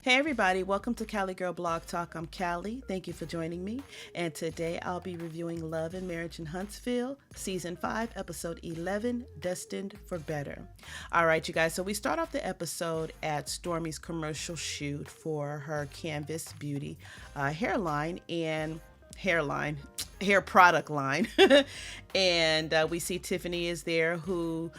Hey everybody, welcome to Cali Girl Blog Talk. I'm Callie. Thank you for joining me. And today I'll be reviewing Love and Marriage in Huntsville, Season 5, Episode 11, Destined for Better. All right, you guys, so we start off the episode at Stormy's commercial shoot for her Canvas Beauty hair product line. And we see Tiffany is there, who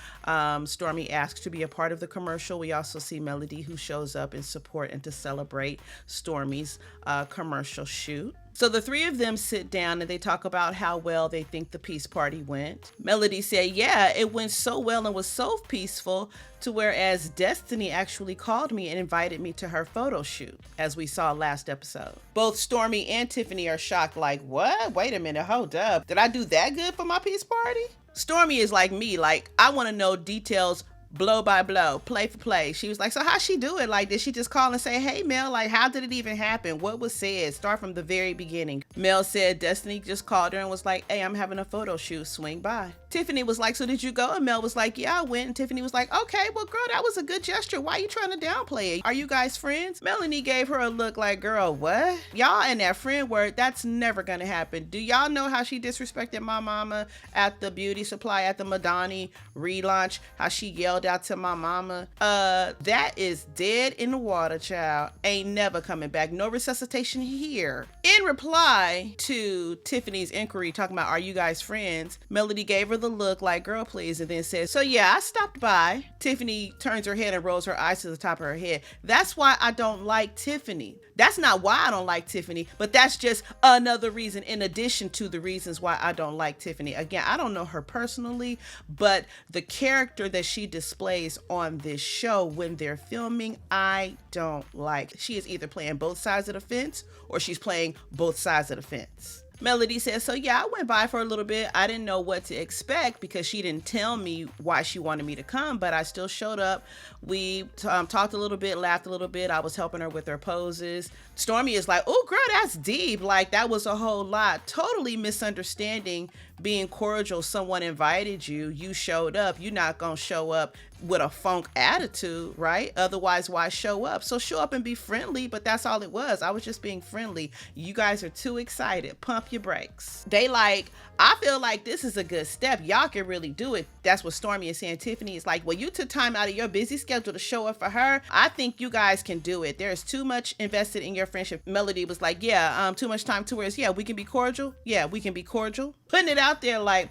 Stormy asks to be a part of the commercial. We also see Melody, who shows up in support and to celebrate Stormy's commercial shoot. So the three of them sit down and they talk about how well they think the peace party went. Melody said, yeah, it went so well and was so peaceful, to whereas Destiny actually called me and invited me to her photo shoot, as we saw last episode. Both Stormy and Tiffany are shocked, like, what? Wait a minute, hold up. Did I do that good for my peace party? Stormy is like me, like, I want to know details blow by blow, play for play. She was like, so how'd she do it? Like, did she just call and say, hey, Mel, like, how did it even happen? What was said? Start from the very beginning. Mel said Destiny just called her and was like, hey, I'm having a photo shoot, swing by. Tiffany was like, so did you go? And Mel was like, yeah, I went. And Tiffany was like, okay, well, girl, that was a good gesture. Why are you trying to downplay it? Are you guys friends? Melanie gave her a look like, girl, what? Y'all and that friend word, that's never gonna happen. Do y'all know how she disrespected my mama at the beauty supply at the Madani relaunch? How she yelled out to my mama? That is dead in the water, child. Ain't never coming back. No resuscitation here. In reply to Tiffany's inquiry talking about, are you guys friends? Melody gave her the look like, girl, please, and then says, so yeah, I stopped by. Tiffany turns her head and rolls her eyes to the top of her head. That's why I don't like Tiffany. That's not why I don't like Tiffany, but that's just another reason in addition to the reasons why I don't like Tiffany. Again, I don't know her personally, but the character that she displays on this show when they're filming, I don't like. She is either playing both sides of the fence or she's playing both sides of the fence. Melody says, so yeah, I went by for a little bit. I didn't know what to expect because she didn't tell me why she wanted me to come, but I still showed up. We talked a little bit, laughed a little bit. I was helping her with her poses. Stormy is like, oh girl, that's deep. Like, that was a whole lot. Totally misunderstanding being cordial. Someone invited you, you showed up. You're not gonna show up with a funk attitude, right? Otherwise, why show up? So show up and be friendly, but that's all it was. I was just being friendly. You guys are too excited. Pump your brakes. They like, I feel like this is a good step. Y'all can really do it. That's what Stormy is saying. Tiffany is like, well, you took time out of your busy schedule to show up for her. I think you guys can do it. There's too much invested in your friendship. Melody was like, yeah, too much time towards, yeah, we can be cordial. Yeah, we can be cordial. Putting it out there like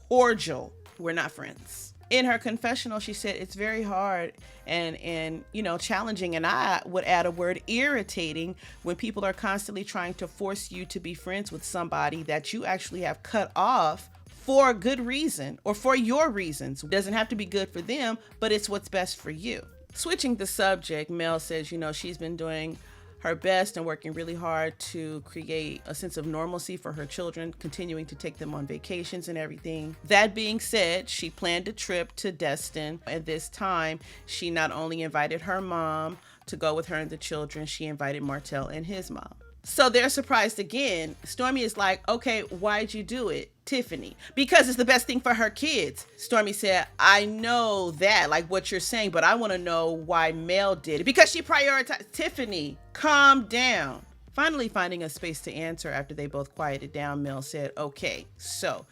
cordial. We're not friends. In her confessional, she said it's very hard and challenging, and I would add a word, irritating, when people are constantly trying to force you to be friends with somebody that you actually have cut off for a good reason or for your reasons. It doesn't have to be good for them, but it's what's best for you. Switching the subject, Mel says, she's been doing her best and working really hard to create a sense of normalcy for her children, continuing to take them on vacations and everything. That being said, she planned a trip to Destined. At this time, she not only invited her mom to go with her and the children, she invited Martel and his mom. So they're surprised again. Stormy is like, okay, why'd you do it? Tiffany, because it's the best thing for her kids. Stormy said, I know that, like what you're saying, but I want to know why Mel did it. Because she prioritized. Tiffany, calm down. Finally finding a space to answer after they both quieted down, Mel said, okay, so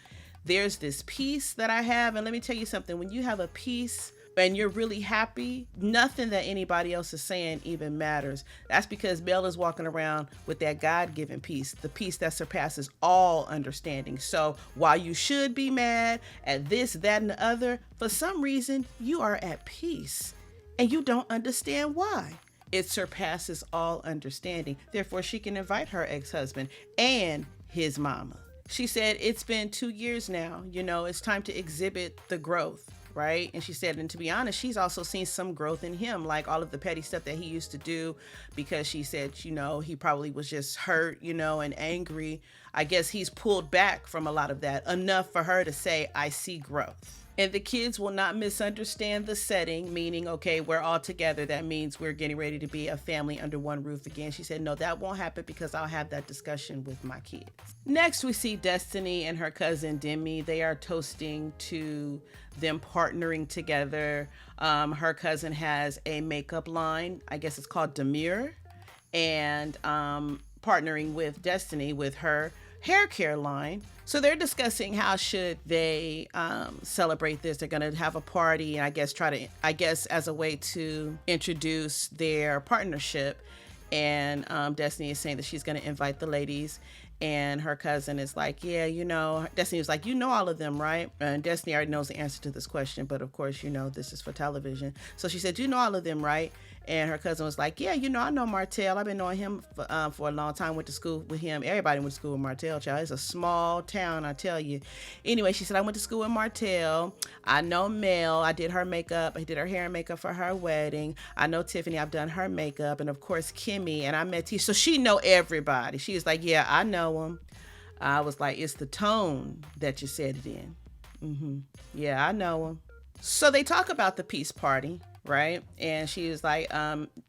there's this piece that I have. And let me tell you something. When you have a piece and you're really happy, nothing that anybody else is saying even matters. That's because Mel is walking around with that God-given peace, the peace that surpasses all understanding. So while you should be mad at this, that, and the other, for some reason, you are at peace and you don't understand why. It surpasses all understanding. Therefore, she can invite her ex-husband and his mama. She said, it's been 2 years now. It's time to exhibit the growth. Right? And she said, and to be honest, she's also seen some growth in him, like all of the petty stuff that he used to do, because she said, he probably was just hurt, and angry. I guess he's pulled back from a lot of that, enough for her to say, I see growth. And the kids will not misunderstand the setting, meaning, okay, we're all together. That means we're getting ready to be a family under one roof again. She said, no, that won't happen because I'll have that discussion with my kids. Next, we see Destiny and her cousin Demi. They are toasting to them partnering together. Her cousin has a makeup line. I guess it's called Demure. and partnering with Destiny with her hair care line. So they're discussing how should they celebrate this. They're going to have a party and I guess as a way to introduce their partnership. And Destiny is saying that she's going to invite the ladies. And her cousin is like, yeah, Destiny was like, all of them, right? And Destiny already knows the answer to this question, but of course, this is for television. So she said, you know all of them, right? And her cousin was like, yeah, I know Martel. I've been knowing him for a long time. Went to school with him. Everybody went to school with Martel, child. It's a small town, I tell you. Anyway, she said, I went to school with Martel. I know Mel. I did her makeup. I did her hair and makeup for her wedding. I know Tiffany. I've done her makeup. And of course, Kimmy. And I met Tisha. So she know everybody. She was like, yeah, I know him. I was like, it's the tone that you said it in. Yeah, I know him. So they talk about the peace party, right? And she was like,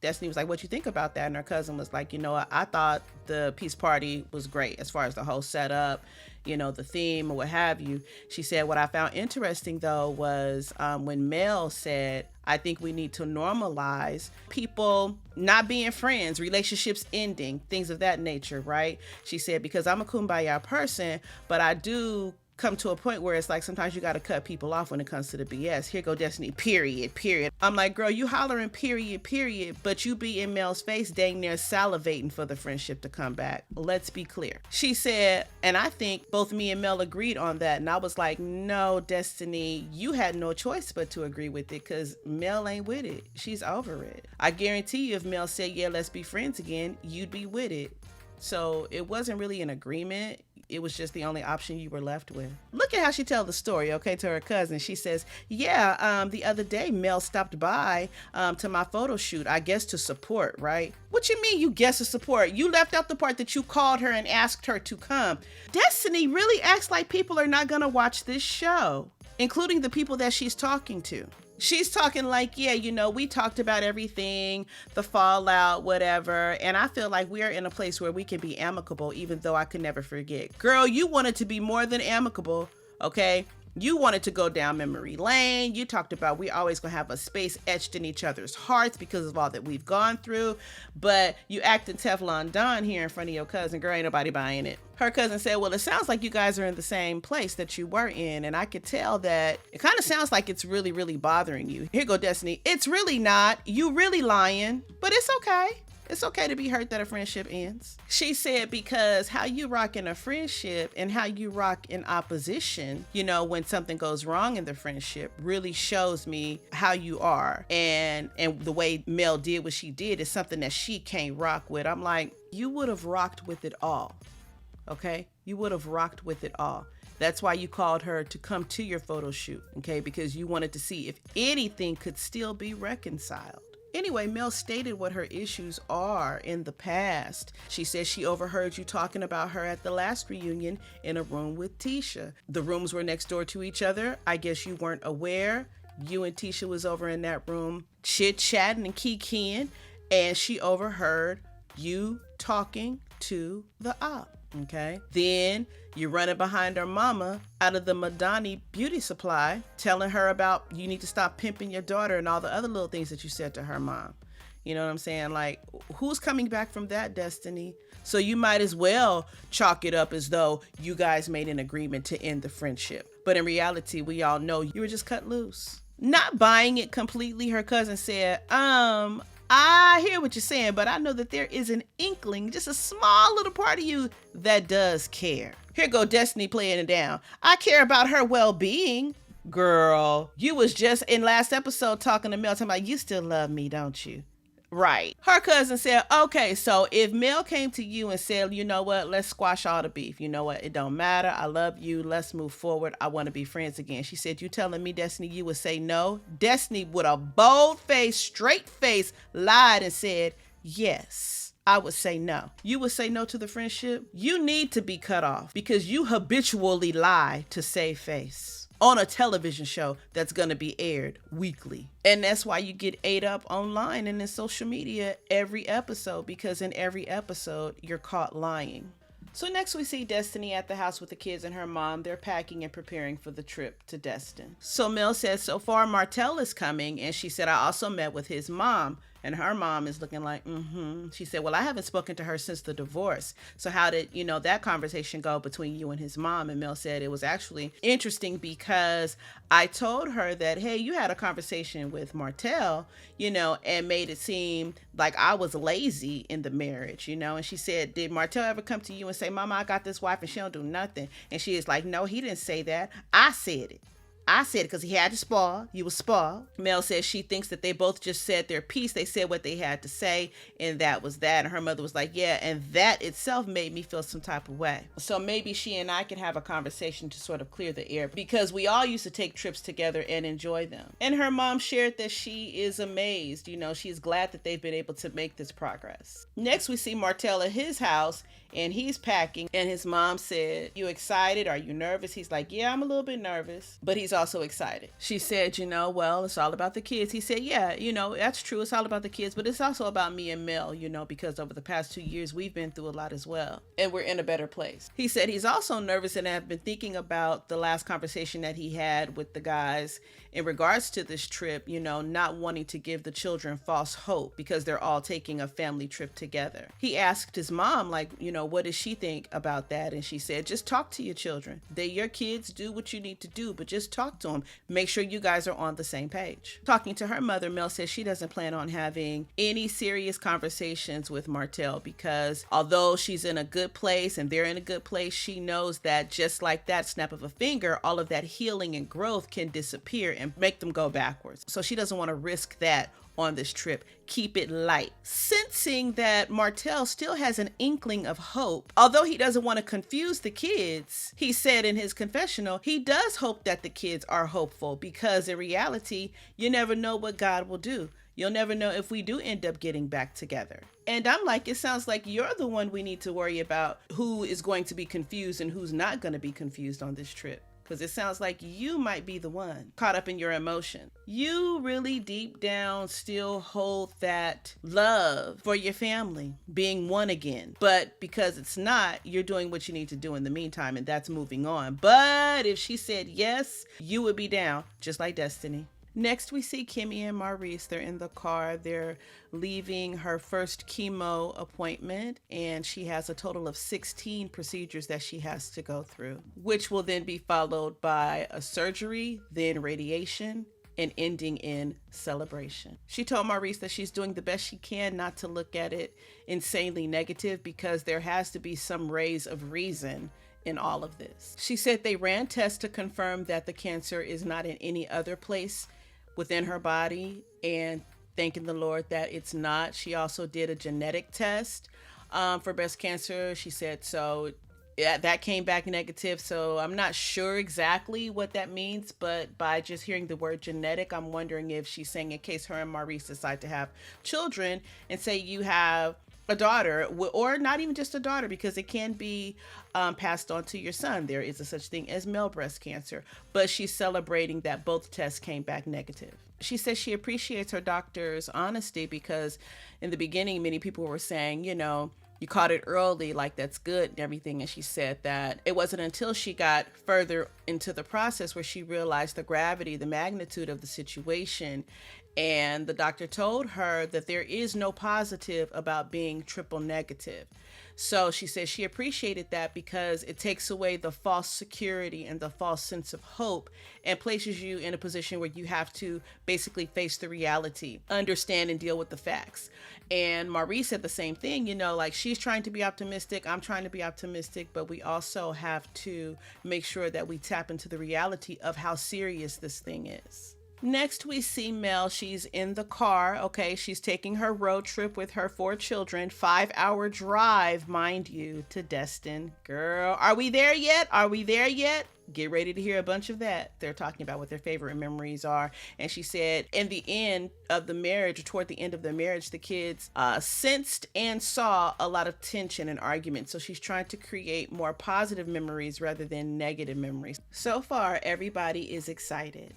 Destiny was like, what you think about that? And her cousin was like, I thought the peace party was great as far as the whole setup, the theme or what have you. She said, what I found interesting though was when Mel said, I think we need to normalize people not being friends, relationships ending, things of that nature, right? She said, because I'm a kumbaya person, but I do come to a point where it's like sometimes you got to cut people off when it comes to the BS. Here go Destiny, period. I'm like, girl, you hollering period, but you be in Mel's face dang near salivating for the friendship to come back. Let's be clear. She said, and I think both me and Mel agreed on that. And I was like, no, Destiny, you had no choice but to agree with it because Mel ain't with it. She's over it. I guarantee you if Mel said, yeah, let's be friends again, you'd be with it. So it wasn't really an agreement. It was just the only option you were left with. Look at how she tells the story, okay, to her cousin. She says, yeah, the other day Mel stopped by to my photo shoot, I guess to support, right? What you mean you guess to support? You left out the part that you called her and asked her to come. Destiny really acts like people are not gonna watch this show, including the people that she's talking to. She's talking like, yeah, we talked about everything, the fallout, whatever. And I feel like we're in a place where we can be amicable, even though I could never forget. Girl, you wanted to be more than amicable, okay? You wanted to go down memory lane. You talked about we always gonna have a space etched in each other's hearts because of all that we've gone through. But you acting Teflon Don here in front of your cousin. Girl, ain't nobody buying it. Her cousin said, well, it sounds like you guys are in the same place that you were in. And I could tell that it kind of sounds like it's really, really bothering you. Here go Destiny. It's really not. You really lying. But it's okay. It's okay to be hurt that a friendship ends. She said, because how you rock in a friendship and how you rock in opposition, when something goes wrong in the friendship really shows me how you are. And the way Mel did what she did is something that she can't rock with. I'm like, you would have rocked with it all. Okay? You would have rocked with it all. That's why you called her to come to your photo shoot. Okay? Because you wanted to see if anything could still be reconciled. Anyway, Mel stated what her issues are in the past. She says she overheard you talking about her at the last reunion in a room with Tisha. The rooms were next door to each other. I guess you weren't aware. You and Tisha was over in that room chit-chatting and kikiing, and she overheard you talking to the op. Okay. Then you're running behind her mama out of the Madani beauty supply, telling her about you need to stop pimping your daughter and all the other little things that you said to her mom. You know what I'm saying? Like, who's coming back from that, Destiny? So you might as well chalk it up as though you guys made an agreement to end the friendship. But in reality, we all know you were just cut loose. Not buying it completely, her cousin said, I hear what you're saying, but I know that there is an inkling, just a small little part of you that does care. Here go Destiny playing it down. I care about her well-being. Girl, you was just in last episode talking to Mel, talking about you still love me, don't you? Right. Her cousin said, okay, so if Mel came to you and said, you know what, let's squash all the beef. You know what, it don't matter. I love you. Let's move forward. I want to be friends again. She said, you telling me, Destiny, you would say no? Destiny with a bold face, straight face, lied and said, yes, I would say no. You would say no to the friendship? You need to be cut off because you habitually lie to save face on a television show that's going to be aired weekly. And that's why you get ate up online and in social media every episode, because in every episode, you're caught lying. So next we see Destiny at the house with the kids and her mom. They're packing and preparing for the trip to Destined. So Mel says, so far Martel is coming. And she said, I also met with his mom. And her mom is looking like, She said, well, I haven't spoken to her since the divorce. So how did, that conversation go between you and his mom? And Mel said it was actually interesting because I told her that, hey, you had a conversation with Martel, and made it seem like I was lazy in the marriage, And she said, did Martel ever come to you and say, Mama, I got this wife and she don't do nothing? And she is like, no, he didn't say that. I said it. I said it because he had to spoil. You was spoiled. Mel says she thinks that they both just said their piece. They said what they had to say, and that was that. And her mother was like, yeah, and that itself made me feel some type of way. So maybe she and I could have a conversation to sort of clear the air, because we all used to take trips together and enjoy them. And her mom shared that she is amazed. She's glad that they've been able to make this progress. Next, we see Martel at his house, and he's packing, and his mom said, you excited? Are you nervous? He's like, yeah, I'm a little bit nervous, but he's also excited. She said, well, it's all about the kids. He said, yeah, that's true. It's all about the kids, but it's also about me and Mel, because over the past 2 years, we've been through a lot as well, and we're in a better place. He said he's also nervous and have been thinking about the last conversation that he had with the guys in regards to this trip, not wanting to give the children false hope because they're all taking a family trip together. He asked his mom, like, what does she think about that? And she said, just talk to your children. They're your kids. Do what you need to do, but just talk to them. Make sure you guys are on the same page. Talking to her mother, Mel says she doesn't plan on having any serious conversations with Martel because although she's in a good place and they're in a good place, she knows that just like that snap of a finger, all of that healing and growth can disappear and make them go backwards. So she doesn't want to risk that on this trip. Keep it light. Sensing that Martel still has an inkling of hope, although he doesn't want to confuse the kids, he said in his confessional, he does hope that the kids are hopeful because in reality, you never know what God will do. You'll never know if we do end up getting back together. And I'm like, it sounds like you're the one we need to worry about who is going to be confused and who's not going to be confused on this trip. Because it sounds like you might be the one caught up in your emotion. You really deep down still hold that love for your family being one again. But because it's not, you're doing what you need to do in the meantime, and that's moving on. But if she said yes, you would be down, just like Destiny. Next, we see Kimmy and Maurice. They're in the car. They're leaving her first chemo appointment, and she has a total of 16 procedures that she has to go through, which will then be followed by a surgery, then radiation, and ending in celebration. She told Maurice that she's doing the best she can not to look at it insanely negative because there has to be some rays of reason in all of this. She said they ran tests to confirm that the cancer is not in any other place within her body, and thanking the Lord that it's not. She also did a genetic test for breast cancer. She said so. Yeah, that came back negative. So I'm not sure exactly what that means, but by just hearing the word genetic, I'm wondering if she's saying in case her and Maurice decide to have children, and say you have a daughter, or not even just a daughter, because it can be passed on to your son. There is a such thing as male breast cancer, but she's celebrating that both tests came back negative. She says she appreciates her doctor's honesty because in the beginning, many people were saying, you caught it early, like that's good and everything. And she said that it wasn't until she got further into the process where she realized the gravity, the magnitude of the situation. And the doctor told her that there is no positive about being triple negative. So she says she appreciated that because it takes away the false security and the false sense of hope and places you in a position where you have to basically face the reality, understand and deal with the facts. And Maurice said the same thing, like she's trying to be optimistic, I'm trying to be optimistic, but we also have to make sure that we tap into the reality of how serious this thing is. Next, we see Mel. She's in the car. Okay, she's taking her road trip with her 4 children. 5-hour drive, mind you, to Destined. Girl, are we there yet? Are we there yet? Get ready to hear a bunch of that. They're talking about what their favorite memories are. And she said in the end of the marriage, or toward the end of the marriage, the kids sensed and saw a lot of tension and argument. So she's trying to create more positive memories rather than negative memories. So far, everybody is excited.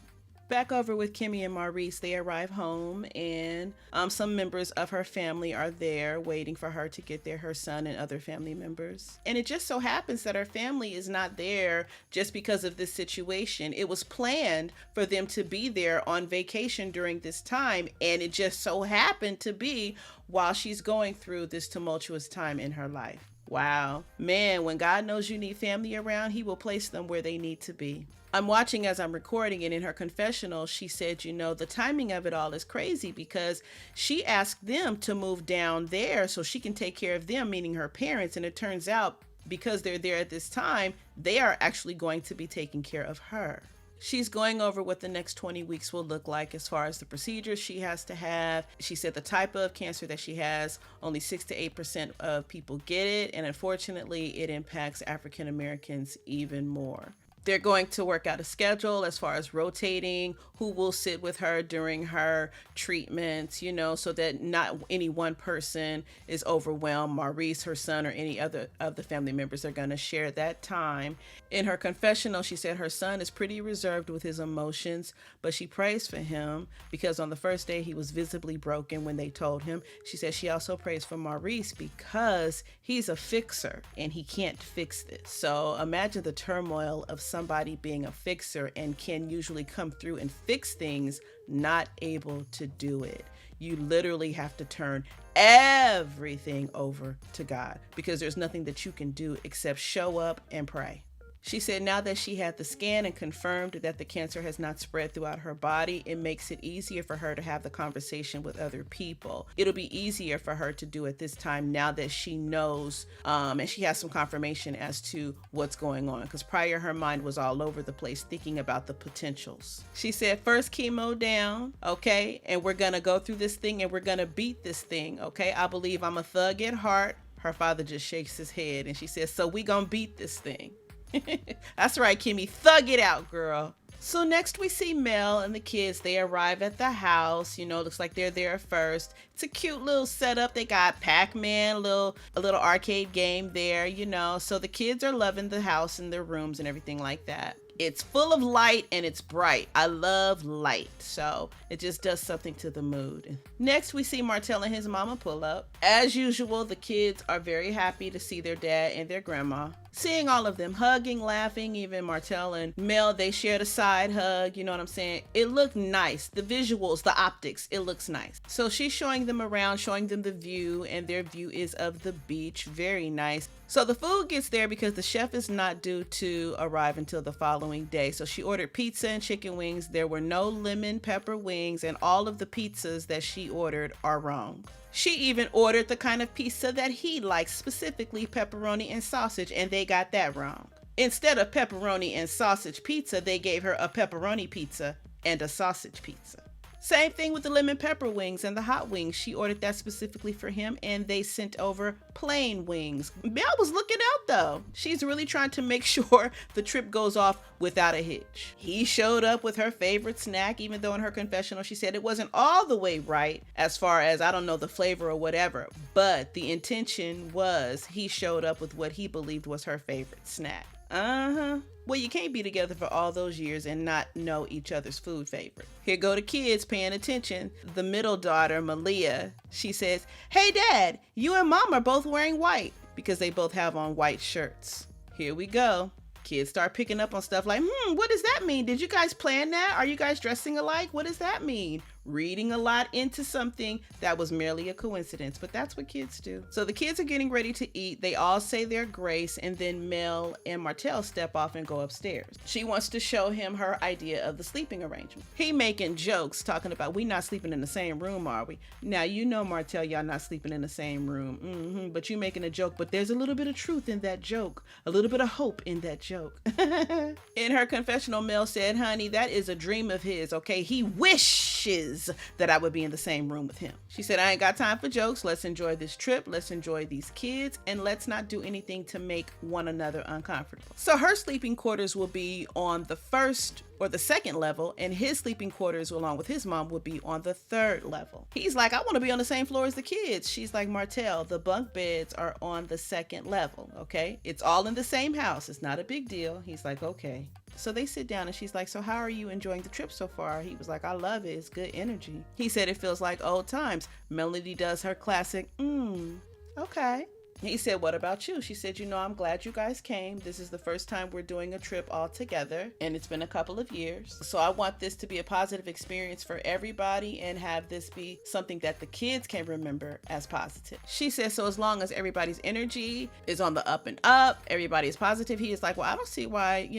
Back over with Kimmy and Maurice, they arrive home, and some members of her family are there waiting for her to get there, her son and other family members. And it just so happens that her family is not there just because of this situation. It was planned for them to be there on vacation during this time, and it just so happened to be while she's going through this tumultuous time in her life. Wow. Man, when God knows you need family around, he will place them where they need to be. I'm watching as I'm recording, and in her confessional, she said, the timing of it all is crazy because she asked them to move down there so she can take care of them, meaning her parents. And it turns out because they're there at this time, they are actually going to be taking care of her. She's going over what the next 20 weeks will look like as far as the procedures she has to have. She said the type of cancer that she has, only 6 to 8% of people get it. And unfortunately, it impacts African Americans even more. They're going to work out a schedule as far as rotating who will sit with her during her treatments, so that not any one person is overwhelmed. Maurice, her son, or any other of the family members are going to share that time. In her confessional, she said her son is pretty reserved with his emotions, but she prays for him because on the first day he was visibly broken when they told him. She said she also prays for Maurice because he's a fixer and he can't fix this. So imagine the turmoil of somebody being a fixer and can usually come through and fix things, not able to do it. You literally have to turn everything over to God because there's nothing that you can do except show up and pray. She said now that she had the scan and confirmed that the cancer has not spread throughout her body, it makes it easier for her to have the conversation with other people. It'll be easier for her to do at this time now that she knows and she has some confirmation as to what's going on, because prior her mind was all over the place thinking about the potentials. She said first chemo down, okay, and we're gonna go through this thing and we're gonna beat this thing, okay? I believe I'm a thug at heart. Her father just shakes his head and she says, so we gonna beat this thing. That's right, Kimmy. Thug it out, girl. So next we see Mel and the kids. They arrive at the house. Looks like they're there first. It's a cute little setup. They got Pac-Man, a little arcade game there, So the kids are loving the house and their rooms and everything like that. It's full of light and it's bright. I love light, so it just does something to the mood. Next, we see Martel and his mama pull up. As usual, the kids are very happy to see their dad and their grandma. Seeing all of them hugging, laughing, even Martel and Mel, they shared a side hug, you know what I'm saying? It looked nice. The visuals, the optics, it looks nice. So she's showing them around, showing them the view, and their view is of the beach. Very nice. So the food gets there because the chef is not due to arrive until the following day. So she ordered pizza and chicken wings. There were no lemon pepper wings, and all of the pizzas that she ordered are wrong. She even ordered the kind of pizza that he likes, specifically pepperoni and sausage, and they got that wrong. Instead of pepperoni and sausage pizza, they gave her a pepperoni pizza and a sausage pizza. Same thing with the lemon pepper wings and the hot wings. She ordered that specifically for him, and they sent over plain wings. Mel was looking out though. She's really trying to make sure the trip goes off without a hitch. He showed up with her favorite snack, even though in her confessional she said it wasn't all the way right as far as, I don't know, the flavor or whatever, but the intention was he showed up with what he believed was her favorite snack. Well, you can't be together for all those years and not know each other's food favorite. Here go the kids paying attention. The middle daughter, Malia, she says, hey dad, you and mom are both wearing white, because they both have on white shirts. Here we go. Kids start picking up on stuff like, what does that mean? Did you guys plan that? Are you guys dressing alike? What does that mean? Reading a lot into something that was merely a coincidence, but that's what kids do. So the kids are getting ready to eat. They all say their grace, and then Mel and Martel step off and go upstairs. She wants to show him her idea of the sleeping arrangement. He making jokes, talking about, we not sleeping in the same room, are we? Now, Martel, y'all not sleeping in the same room, but you making a joke, but there's a little bit of truth in that joke, a little bit of hope in that joke. In her confessional, Mel said, honey, that is a dream of his, okay? He wishes that I would be in the same room with him. She said, I ain't got time for jokes. Let's enjoy this trip. Let's enjoy these kids, and let's not do anything to make one another uncomfortable. So her sleeping quarters will be on the first or the second level, and his sleeping quarters along with his mom would be on the third level. He's like, I want to be on the same floor as the kids. She's like, Martel, the bunk beds are on the second level, okay? It's all in the same house. It's not a big deal. He's like, okay. So they sit down and she's like, so how are you enjoying the trip so far? He was like, I love it. It's good energy. He said it feels like old times. Melody does her classic, okay. He said, what about you? She said, I'm glad you guys came. This is the first time we're doing a trip all together, and it's been a couple of years. So I want this to be a positive experience for everybody and have this be something that the kids can remember as positive. She said, so as long as everybody's energy is on the up and up, everybody is positive. He is like, well, I don't see why,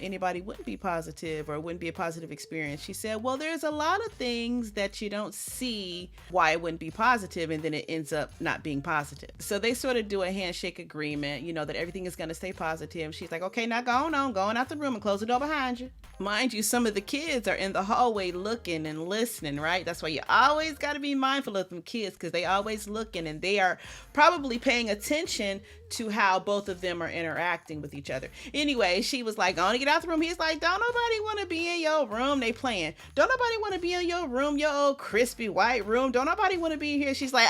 anybody wouldn't be positive or wouldn't be a positive experience. She said, well, there's a lot of things that you don't see why it wouldn't be positive, and then it ends up not being positive. So they sort of do a handshake agreement, that everything is going to stay positive. She's like, okay, now going out the room and close the door behind you. Mind you, some of the kids are in the hallway looking and listening, right? That's why you always got to be mindful of them kids, because they always looking and they are probably paying attention to how both of them are interacting with each other. Anyway, she was like, going to get out the room. He's like, don't nobody want to be in your room. They playing. Don't nobody want to be in your room, your old crispy white room. Don't nobody want to be here. She's like,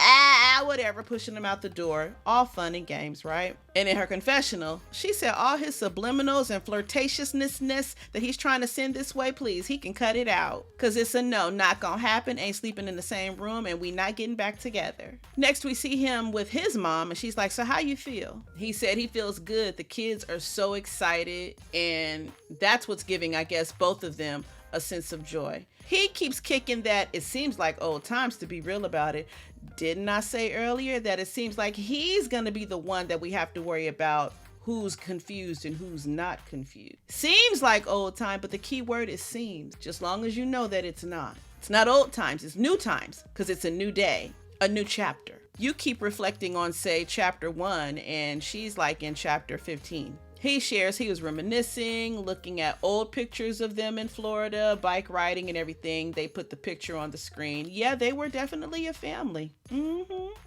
whatever, pushing him out the door. All fun and games, right? And in her confessional, she said all his subliminals and flirtatiousness that he's trying to send this way, please, he can cut it out. Because it's a no, not gonna happen. Ain't sleeping in the same room, and we not getting back together. Next, we see him with his mom, and she's like, so how you feel? He said he feels good. The kids are so excited, and that's what's giving, I guess, both of them a sense of joy. He keeps kicking that it seems like old times, to be real about it. Didn't I say earlier that it seems like he's going to be the one that we have to worry about who's confused and who's not confused? Seems like old time, but the key word is seems. Just long as you know that it's not. It's not old times, it's new times, because it's a new day, a new chapter. You keep reflecting on, say, chapter 1, and she's like in chapter 15. He shares he was reminiscing, looking at old pictures of them in Florida, bike riding and everything. They put the picture on the screen. Yeah, they were definitely a family.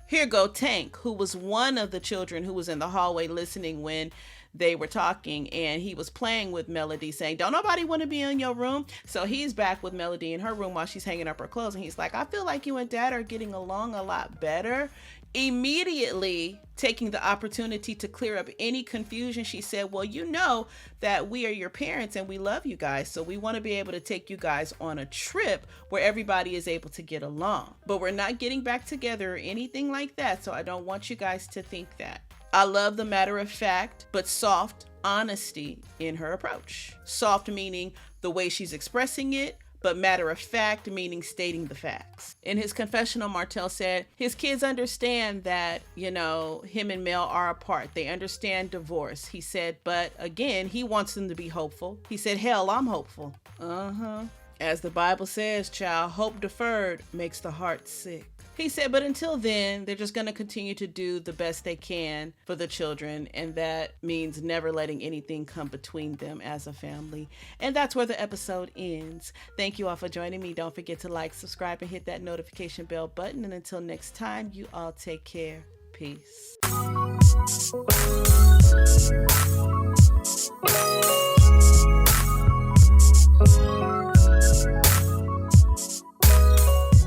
Here go Tank, who was one of the children who was in the hallway listening when they were talking, and he was playing with Melody saying, don't nobody want to be in your room? So he's back with Melody in her room while she's hanging up her clothes, and he's like, I feel like you and Dad are getting along a lot better. Immediately taking the opportunity to clear up any confusion, she said, well, you know that we are your parents and we love you guys, so we want to be able to take you guys on a trip where everybody is able to get along, but we're not getting back together or anything like that, so I don't want you guys to think that. I love the matter of fact but soft honesty in her approach. Soft meaning the way she's expressing it, but matter of fact meaning stating the facts. In his confessional, Martel said his kids understand that, him and Mel are apart. They understand divorce. He said, but again, he wants them to be hopeful. He said, hell, I'm hopeful. As the Bible says, child, hope deferred makes the heart sick. He said, but until then, they're just going to continue to do the best they can for the children. And that means never letting anything come between them as a family. And that's where the episode ends. Thank you all for joining me. Don't forget to like, subscribe, and hit that notification bell button. And until next time, you all take care. Peace.